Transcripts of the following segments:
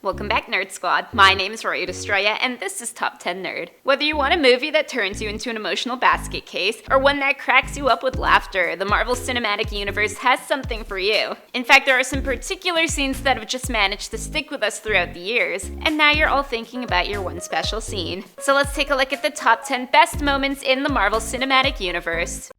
Welcome back, Nerd Squad. My name is Rory Destroya, and this is Top 10 Nerd. Whether you want a movie that turns you into an emotional basket case, or one that cracks you up with laughter, the Marvel Cinematic Universe has something for you. In fact, there are some particular scenes that have just managed to stick with us throughout the years, and now you're all thinking about your one special scene. So let's take a look at the top 10 best moments in the Marvel Cinematic Universe.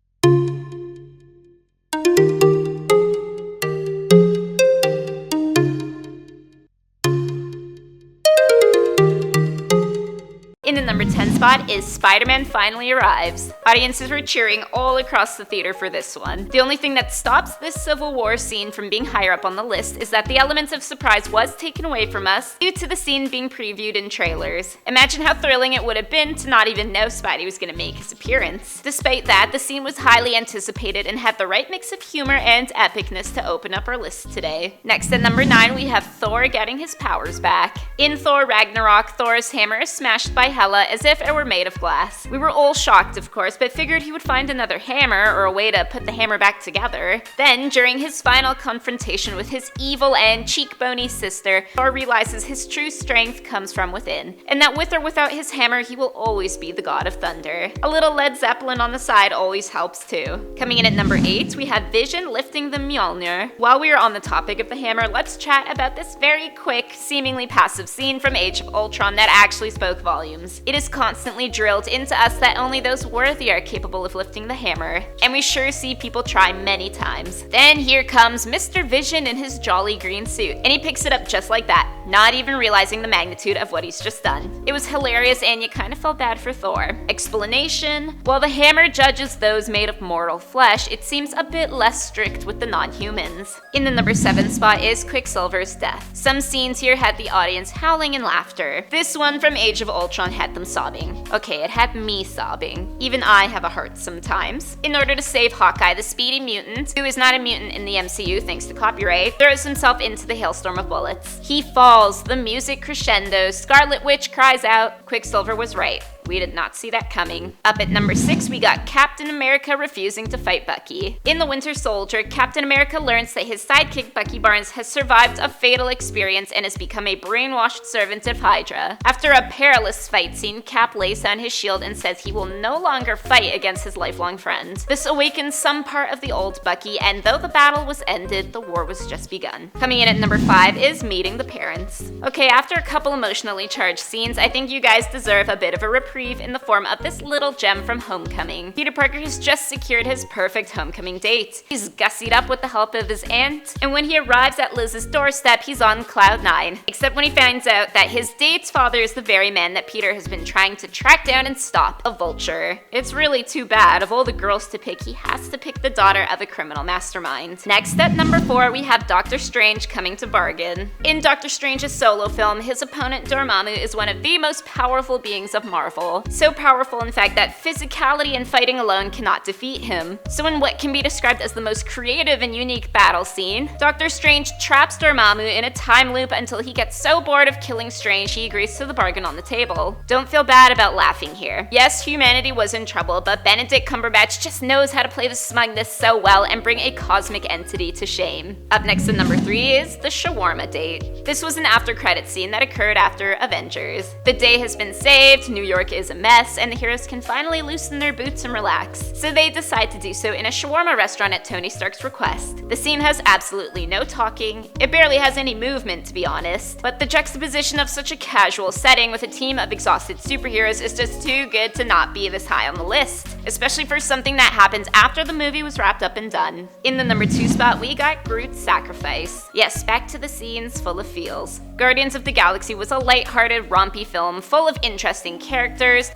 In the number 10 spot is Spider-Man Finally Arrives. Audiences were cheering all across the theater for this one. The only thing that stops this Civil War scene from being higher up on the list is that the element of surprise was taken away from us due to the scene being previewed in trailers. Imagine how thrilling it would have been to not even know Spidey was going to make his appearance. Despite that, the scene was highly anticipated and had the right mix of humor and epicness to open up our list today. Next at number 9, we have Thor getting his powers back. In Thor Ragnarok, Thor's hammer is smashed by Hela as if it were made of glass. We were all shocked, of course, but figured he would find another hammer or a way to put the hammer back together. Then, during his final confrontation with his evil and cheekbony sister, Thor realizes his true strength comes from within, and that with or without his hammer, he will always be the god of thunder. A little Led Zeppelin on the side always helps too. Coming in at number 8, we have Vision lifting the MJOLNIR. While we are on the topic of the hammer, let's chat about this very quick, seemingly passive scene from Age of Ultron that actually spoke volumes. It is constantly drilled into us that only those worthy are capable of lifting the hammer, and we sure see people try many times. Then here comes Mr. Vision in his jolly green suit, and he picks it up just like that, not even realizing the magnitude of what he's just done. It was hilarious, and you kind of felt bad for Thor. Explanation: while the hammer judges those made of mortal flesh, it seems a bit less strict with the non-humans. In the number 7 spot is QUICKSILVE'S death. Some scenes here had the audience howling in laughter. This one from Age of Ultron had them sobbing. Okay, it had me sobbing. Even I have a heart sometimes. In order to save Hawkeye, the speedy mutant, who is not a mutant in the MCU thanks to copyright, throws himself into the hailstorm of bullets. He falls, the music crescendos, Scarlet Witch cries out, Quicksilver was right. We did not see that coming. Up at number 6, we got Captain America refusing to fight Bucky. In The Winter Soldier, Captain America learns that his sidekick Bucky Barnes has survived a fatal experience and has become a brainwashed servant of Hydra. After a perilous fight scene, Cap lays down his shield and says he will no longer fight against his lifelong friend. This awakens some part of the old Bucky, and though the battle was ended, the war was just begun. Coming in at number 5 is meeting the parents. Okay, after a couple emotionally charged scenes, I think you guys deserve a bit of a reprieve in the form of this little gem from Homecoming. Peter Parker has just secured his perfect homecoming date. He's gussied up with the help of his aunt, and when he arrives at Liz's doorstep, he's on cloud 9. Except when he finds out that his date's father is the very man that Peter has been trying to track down and stop, a vulture. It's really too bad. Of all the girls to pick, he has to pick the daughter of a criminal mastermind. Next at number 4, we have Doctor Strange coming to bargain. In Doctor Strange's solo film, his opponent Dormammu is one of the most powerful beings of Marvel. So powerful, in fact, that physicality and fighting alone cannot defeat him. So in what can be described as the most creative and unique battle scene, Doctor Strange traps Dormammu in a time loop until he gets so bored of killing Strange he agrees to the bargain on the table. Don't feel bad about laughing here. Yes, humanity was in trouble, but Benedict Cumberbatch just knows how to play the smugness so well and bring a cosmic entity to shame. Up next at number 3 is the shawarma date. This was an after-credit scene that occurred after Avengers. The day has been saved, New York is a mess, and the heroes can finally loosen their boots and relax. So they decide to do so in a shawarma restaurant at Tony Stark's request. The scene has absolutely no talking, it barely has any movement to be honest, but the juxtaposition of such a casual setting with a team of exhausted superheroes is just too good to not be this high on the list, especially for something that happens after the movie was wrapped up and done. In the number 2 spot, we got Groot's sacrifice. Yes, back to the scenes full of feels. Guardians of the Galaxy was a light-hearted, rompy film full of interesting characters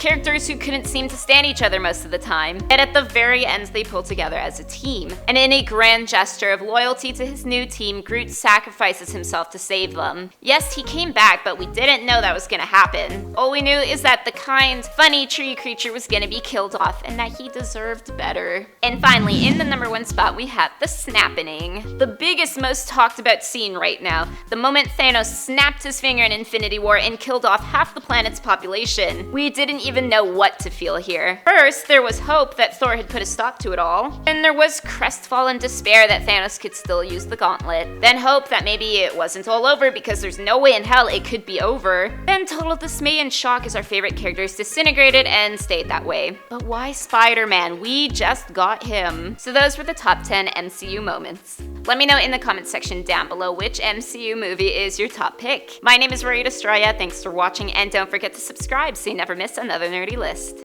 who couldn't seem to stand each other most of the time, yet at the very end they pulled together as a team. And in a grand gesture of loyalty to his new team, Groot sacrifices himself to save them. Yes, he came back, but we didn't know that was gonna happen. All we knew is that the kind, funny tree creature was gonna be killed off, and that he deserved better. And finally, in the number 1 spot, we have the Snappening. The biggest, most talked about scene right now. The moment Thanos snapped his finger in Infinity War and killed off half the planet's population. We didn't even know what to feel here. First, there was hope that Thor had put a stop to it all. Then there was crestfallen despair that Thanos could still use the gauntlet. Then hope that maybe it wasn't all over because there's no way in hell it could be over. Then total dismay and shock as our favorite characters disintegrated and stayed that way. But why Spider-Man? We just got him. So those were the top 10 MCU moments. Let me know in the comments section down below which MCU movie is your top pick. My name is Rory Destroya, thanks for watching, and don't forget to subscribe so you never miss another nerdy list.